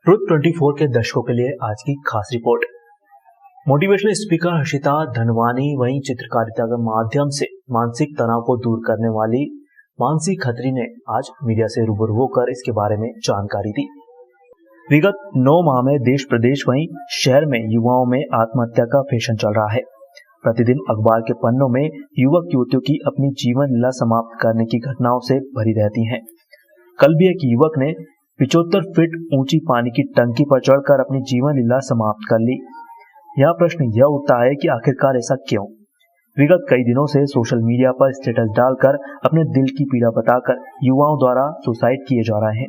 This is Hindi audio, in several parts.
ट्रुथ 24 के दर्शकों के लिए आज की खास report. Motivational speaker Harshita Dhanwani वहीं चित्रकारिता के माध्यम से मानसिक तनाव को दूर करने वाली मानसी खत्री ने आज मीडिया से रूबरू होकर इसके बारे में जानकारी दी। विगत 9 माह में देश प्रदेश वहीं शहर में युवाओं में आत्महत्या का फैशन चल रहा है। प्रतिदिन अखबार के पन्नों में युवक युवतियों की अपनी जीवन लीला समाप्त करने की घटनाओं से भरी रहती हैं। कल भी एक युवक ने 75 फीट ऊंची पानी की टंकी पर चढ़कर अपनी जीवन लीला समाप्त कर ली। यहाँ प्रश्न यह उठता है कि आखिरकार ऐसा क्यों? विगत कई दिनों से सोशल मीडिया पर स्टेटस डालकर अपने दिल की पीड़ा बताकर युवाओं द्वारा सुसाइड किए जा रहे हैं।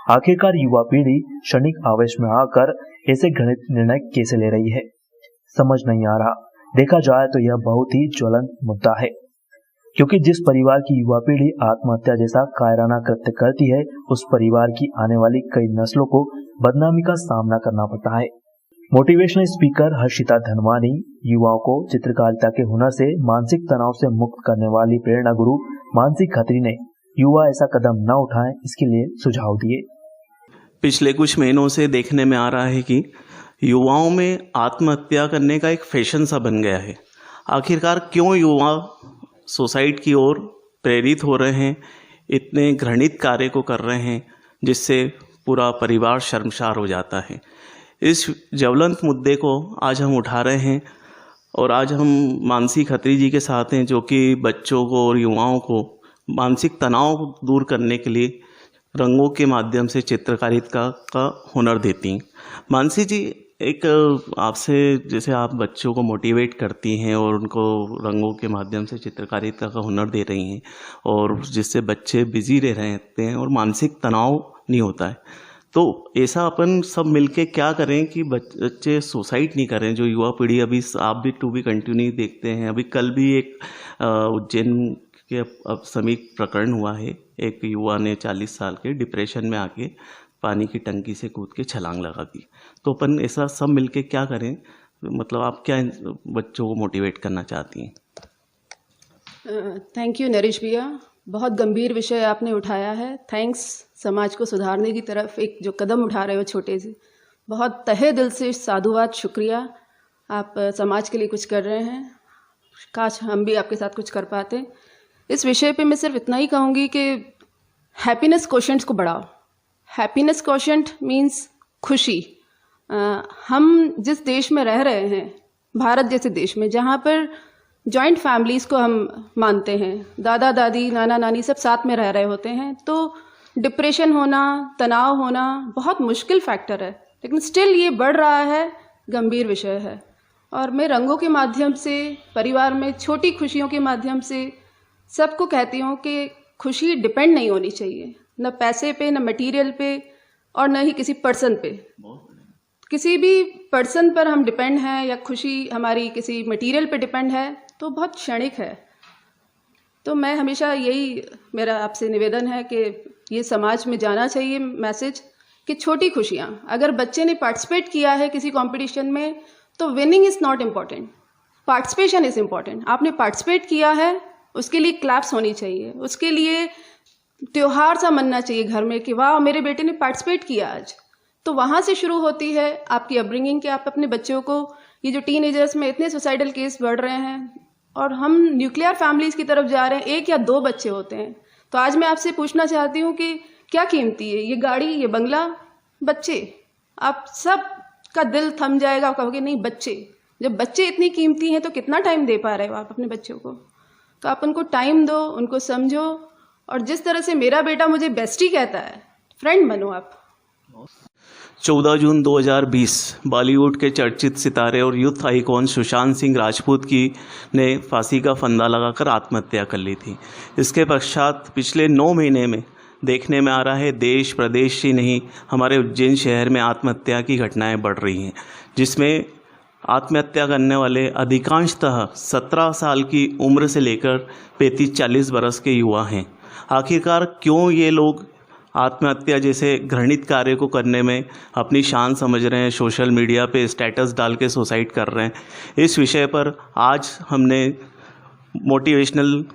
आखिरकार युवा पीढ़ी क्षणिक आवेश में आकर ऐसे घृणित निर्णय कैसे ले रही है, समझ नहीं आ रहा। देखा जाए तो यह बहुत ही ज्वलंत मुद्दा है, क्योंकि जिस परिवार की युवा पीढ़ी आत्महत्या जैसा कायराना कृत्य करती है, उस परिवार की आने वाली कई नस्लों को बदनामी का सामना करना पड़ता है। मोटिवेशनल स्पीकर हर्षिता धनवानी युवाओं को चित्रकारिता के हुनर से मानसिक तनाव से मुक्त करने वाली प्रेरणा गुरु मानसी खत्री ने युवा ऐसा कदम न उठाएं, इसके लिए सुझाव दिए। पिछले कुछ महीनों से देखने में आ रहा है कि युवाओं में आत्महत्या करने का एक फैशन सा बन गया है। आखिरकार क्यों युवा सुसाइड की ओर प्रेरित हो रहे हैं, इतने घृणित कार्य को कर रहे हैं जिससे पूरा परिवार शर्मसार हो जाता है। इस ज्वलंत मुद्दे को आज हम उठा रहे हैं और आज हम मानसी खत्री जी के साथ हैं, जो कि बच्चों को और युवाओं को मानसिक तनाव दूर करने के लिए रंगों के माध्यम से चित्रकारिता का हुनर देती हैं। मानसी जी, एक आपसे जैसे आप बच्चों को मोटिवेट करती हैं और उनको रंगों के माध्यम से चित्रकारिता का हुनर दे रही हैं, और जिससे बच्चे बिजी रहते हैं और मानसिक तनाव नहीं होता है, तो ऐसा अपन सब मिलके क्या करें कि बच्चे सुसाइड नहीं करें? जो युवा पीढ़ी अभी आप भी टू बी कंटिन्यू देखते हैं, अभी कल भी एक उज्जैन के अब समीप प्रकरण हुआ है। एक युवा ने 40 साल के डिप्रेशन में आके पानी की टंकी से कूद के छलांग लगा दी। तो अपन ऐसा सब मिलके क्या करें? मतलब आप क्या बच्चों को मोटिवेट करना चाहती हैं? थैंक यू नरेश भैया, बहुत गंभीर विषय आपने उठाया है। थैंक्स, समाज को सुधारने की तरफ एक जो कदम उठा रहे हो छोटे से, बहुत तहे दिल से साधुवाद, शुक्रिया। आप समाज के लिए कुछ कर रहे हैं, काश हम भी आपके साथ कुछ कर पाते। इस विषय पे मैं सिर्फ इतना ही कहूँगी कि हैप्पीनेस कोशेंट्स को बढ़ाओ। हैप्पीनेस कोशेंट मीन्स खुशी। हम जिस देश में रह रहे हैं, भारत जैसे देश में, जहाँ पर जॉइंट फैमिलीज़ को हम मानते हैं, दादा दादी नाना नानी सब साथ में रह रहे होते हैं, तो डिप्रेशन होना, तनाव होना बहुत मुश्किल फैक्टर है, लेकिन स्टिल ये बढ़ रहा है, गंभीर विषय है। और मैं रंगों के माध्यम से, परिवार में छोटी खुशियों के माध्यम से सबको कहती हूँ कि खुशी डिपेंड नहीं होनी चाहिए, न पैसे पे, न मटेरियल पे, और न ही किसी पर्सन पे। किसी भी पर्सन पर हम डिपेंड हैं या खुशी हमारी किसी मटेरियल पे डिपेंड है तो बहुत क्षणिक है। तो मैं हमेशा यही, मेरा आपसे निवेदन है कि ये समाज में जाना चाहिए मैसेज कि छोटी खुशियाँ, अगर बच्चे ने पार्टिसिपेट किया है किसी कंपटीशन में तो winning is not important, participation is important. आपने पार्टिसिपेट किया है, उसके लिए क्लैप्स होनी चाहिए, उसके लिए त्योहार सा मनना चाहिए घर में कि वाह मेरे बेटे ने पार्टिसिपेट किया आज। तो वहाँ से शुरू होती है आपकी अपब्रिंगिंग कि आप अपने बच्चों को, ये जो टीनेजर्स में इतने सुसाइडल केस बढ़ रहे हैं और हम न्यूक्लियर फैमिलीज़ की तरफ जा रहे हैं, 1 या 2 बच्चे होते हैं। तो आज मैं आपसे पूछना चाहती हूँ कि क्या कीमती है ये गाड़ी, ये बंगला, बच्चे? आप सब का दिल थम जाएगा, आप कहोगे नहीं बच्चे। जब बच्चे इतनी कीमती हैं तो कितना टाइम दे पा रहे हो आप अपने बच्चों को? तो आप उनको टाइम दो, उनको समझो, और जिस तरह से मेरा बेटा मुझे बेस्टी कहता है, फ्रेंड बनो आप। 14 जून 2020 बॉलीवुड के चर्चित सितारे और यूथ आइकॉन सुशांत सिंह राजपूत की ने फांसी का फंदा लगाकर आत्महत्या कर ली थी। इसके पश्चात पिछले 9 महीने में देखने में आ रहा है, देश प्रदेश ही नहीं, हमारे उज्जैन शहर में आत्महत्या की घटनाएं बढ़ रही हैं, जिसमें आत्महत्या करने वाले अधिकांशतः 17 साल की उम्र से लेकर 35-40 बरस के युवा हैं। आखिरकार क्यों ये लोग आत्महत्या जैसे घृणित कार्य को करने में अपनी शान समझ रहे हैं, सोशल मीडिया पे स्टेटस डाल के सुसाइड कर रहे हैं? इस विषय पर आज हमने मोटिवेशनल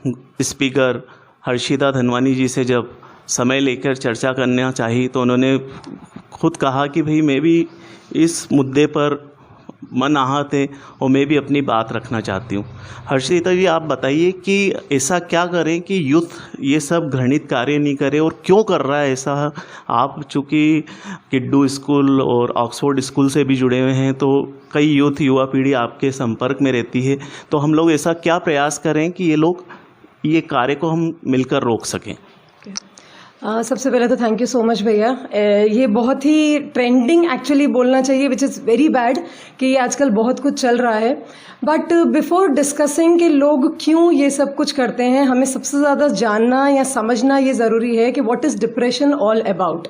स्पीकर हर्षिता धनवानी जी से जब समय लेकर चर्चा करना चाहिए तो उन्होंने खुद कहा कि भाई मैं भी इस मुद्दे पर मन आहत है और मैं भी अपनी बात रखना चाहती हूँ। हर्षिता जी, आप बताइए कि ऐसा क्या करें कि यूथ ये सब घृणित कार्य नहीं करे और क्यों कर रहा है ऐसा। आप चूँकि किड्डू स्कूल और ऑक्सफोर्ड स्कूल से भी जुड़े हुए हैं, तो कई यूथ युवा पीढ़ी आपके संपर्क में रहती है, तो हम लोग ऐसा क्या प्रयास करें कि ये कार्य को हम मिलकर रोक सकें। सबसे पहले तो थैंक यू सो मच भैया। ये बहुत ही ट्रेंडिंग एक्चुअली बोलना चाहिए, विच इज़ वेरी बैड कि ये आजकल बहुत कुछ चल रहा है। बट बिफोर डिस्कसिंग कि लोग क्यों ये सब कुछ करते हैं, हमें सबसे ज़्यादा जानना या समझना ये ज़रूरी है कि what is depression all about.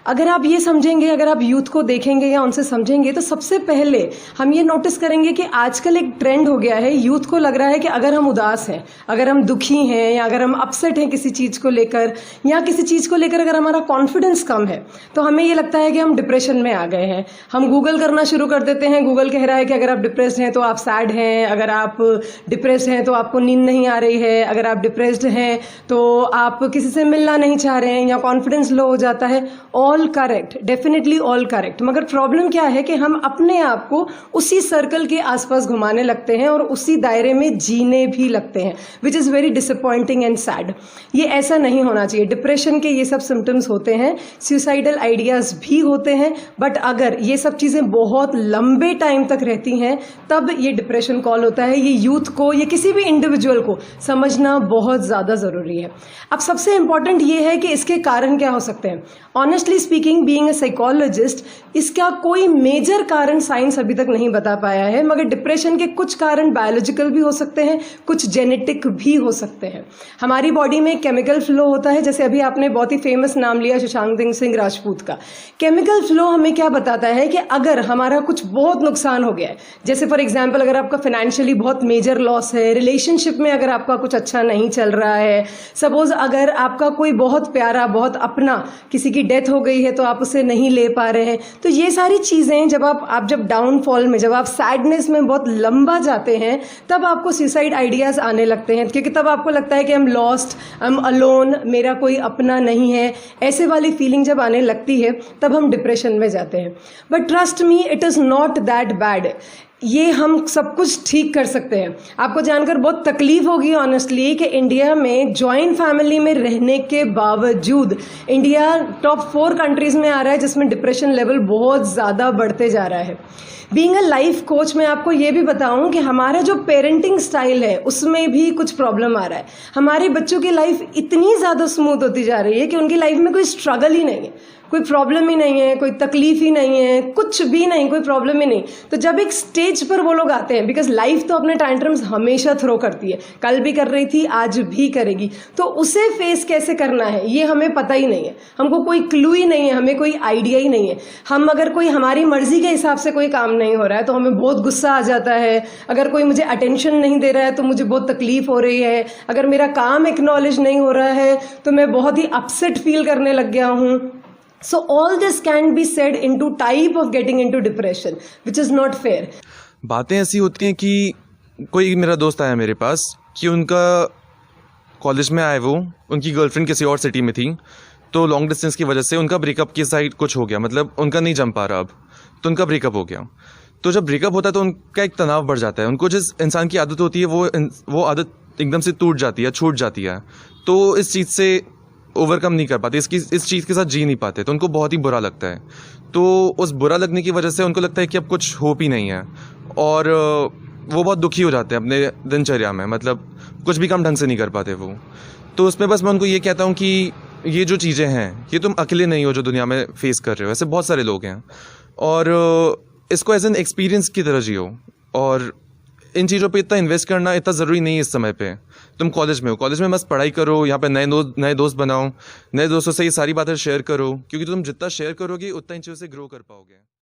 अगर आप ये समझेंगे, अगर आप यूथ को देखेंगे या उनसे समझेंगे, तो सबसे पहले हम ये नोटिस करेंगे कि आजकल एक ट्रेंड हो गया है, यूथ को लग रहा है कि अगर हम उदास हैं, अगर हम दुखी हैं, या अगर हम अपसेट हैं किसी चीज़ को लेकर, या किसी चीज़ को लेकर अगर हमारा कॉन्फिडेंस कम है, तो हमें ये लगता है कि हम डिप्रेशन में आ गए हैं। हम गूगल करना शुरू कर देते हैं, गूगल कह रहा है कि अगर आप डिप्रेस्ड हैं तो आप सैड हैं, अगर आप डिप्रेस्ड हैं तो आपको नींद नहीं आ रही है, अगर आप डिप्रेस्ड हैं तो आप किसी से मिलना नहीं चाह रहे हैं, या कॉन्फिडेंस लो हो जाता है। All correct, definitely all correct. मगर प्रॉब्लम क्या है कि हम अपने आप को उसी सर्कल के आसपास घुमाने लगते हैं और उसी दायरे में जीने भी लगते हैं, which is very disappointing and sad. ये ऐसा नहीं होना चाहिए। डिप्रेशन के ये सब सिम्टम्स होते हैं, सुसाइडल आइडियाज़ भी होते हैं, बट अगर ये सब चीज़ें बहुत लंबे टाइम तक रहती हैं तब ये डिप्रेशन कॉल होता है। ये यूथ को, ये किसी भी इंडिविजुअल को समझना बहुत ज़्यादा ज़रूरी है। अब सबसे इंपॉर्टेंट ये है कि इसके कारण क्या हो सकते हैं। Honestly speaking, being a psychologist, इसका कोई मेजर कारण साइंस अभी तक नहीं बता पाया है, मगर डिप्रेशन के कुछ कारण बायोलॉजिकल भी हो सकते हैं, कुछ जेनेटिक भी हो सकते हैं। हमारी बॉडी में केमिकल फ्लो होता है, जैसे अभी आपने बहुत ही फेमस नाम लिया सुशांत सिंह राजपूत का। केमिकल फ्लो हमें क्या बताता है कि अगर हमारा कुछ बहुत नुकसान हो गया है, जैसे फॉर एग्जाम्पल अगर आपका फाइनेंशियली बहुत मेजर लॉस है, रिलेशनशिप में अगर आपका कुछ अच्छा नहीं चल रहा है, सपोज अगर आपका कोई बहुत प्यारा, बहुत अपना किसी की डेथ हो गई है तो आप उसे नहीं ले पा रहे हैं, तो ये सारी चीज़ें जब आप जब डाउनफॉल में, जब आप सैडनेस में बहुत लंबा जाते हैं, तब आपको सुसाइड आइडियाज़ आने लगते हैं, क्योंकि तब आपको लगता है कि I am lost, I am alone, मेरा कोई अपना नहीं है। ऐसे वाली फीलिंग जब आने लगती है तब हम डिप्रेशन में जाते हैं। But trust me, it is not that bad. ये हम सब कुछ ठीक कर सकते हैं। आपको जानकर बहुत तकलीफ होगी ऑनेस्टली कि इंडिया में जॉइंट फैमिली में रहने के बावजूद इंडिया टॉप 4 कंट्रीज़ में आ रहा है जिसमें डिप्रेशन लेवल बहुत ज़्यादा बढ़ते जा रहा है। बीइंग अ लाइफ कोच, मैं आपको ये भी बताऊं कि हमारा जो पेरेंटिंग स्टाइल है उसमें भी कुछ प्रॉब्लम आ रहा है। हमारे बच्चों की लाइफ इतनी ज़्यादा स्मूथ होती जा रही है कि उनकी लाइफ में कोई स्ट्रगल ही नहीं है, कोई प्रॉब्लम ही नहीं है, कोई तकलीफ ही नहीं है, कुछ भी नहीं, कोई प्रॉब्लम ही नहीं। तो जब एक स्टेज पर वो लोग आते हैं, बिकॉज लाइफ तो अपने टैंट्रम्स हमेशा थ्रो करती है, कल भी कर रही थी, आज भी करेगी, तो उसे फेस कैसे करना है ये हमें पता ही नहीं है। हमको कोई क्लू ही नहीं है, हमें कोई आइडिया ही नहीं है। हम अगर कोई हमारी मर्जी के हिसाब से कोई काम नहीं हो रहा है तो हमें बहुत गुस्सा आ जाता है। अगर कोई मुझे अटेंशन नहीं दे रहा है तो मुझे बहुत तकलीफ हो रही है। अगर मेरा काम एक्नॉलेज नहीं हो रहा है तो मैं बहुत ही अपसेट फील करने लग गया हूँ। So all this can be said into type of getting into depression, which is not fair. बातें ऐसी होती हैं कि कोई मेरा दोस्त आया मेरे पास कि उनका कॉलेज में आए, वो उनकी गर्लफ्रेंड किसी और सिटी में थी, तो लॉन्ग डिस्टेंस की वजह से उनका ब्रेकअप की साइड कुछ हो गया, मतलब उनका नहीं जम पा रहा अब, तो उनका ब्रेकअप हो गया। तो जब ब्रेकअप होता है तो उनका एक तनाव बढ़ जाता है। उनको जिस इंसान की आदत होती है वो आदत एकदम से टूट जाती है, छूट जाती है, तो इस चीज़ से ओवरकम नहीं कर पाते, इस चीज़ के साथ जी नहीं पाते, तो उनको बहुत ही बुरा लगता है। तो उस बुरा लगने की वजह से उनको लगता है कि अब कुछ होप ही नहीं है, और वो बहुत दुखी हो जाते हैं अपने दिनचर्या में, मतलब कुछ भी काम ढंग से नहीं कर पाते वो। तो उसमें बस मैं उनको ये कहता हूँ कि ये जो चीज़ें हैं ये तुम अकेले नहीं हो जो दुनिया में फेस कर रहे हो, ऐसे बहुत सारे लोग हैं, और इसको एज एन एक्सपीरियंस की तरह जियो। और इन चीज़ों पे इतना इन्वेस्ट करना इतना ज़रूरी नहीं है इस समय पे। तुम कॉलेज में हो, कॉलेज में मस्त पढ़ाई करो, यहाँ पे नए दोस्त बनाओ, नए दोस्तों से ये सारी बातें शेयर करो, क्योंकि तुम जितना शेयर करोगे उतना इन चीज़ों से ग्रो कर पाओगे।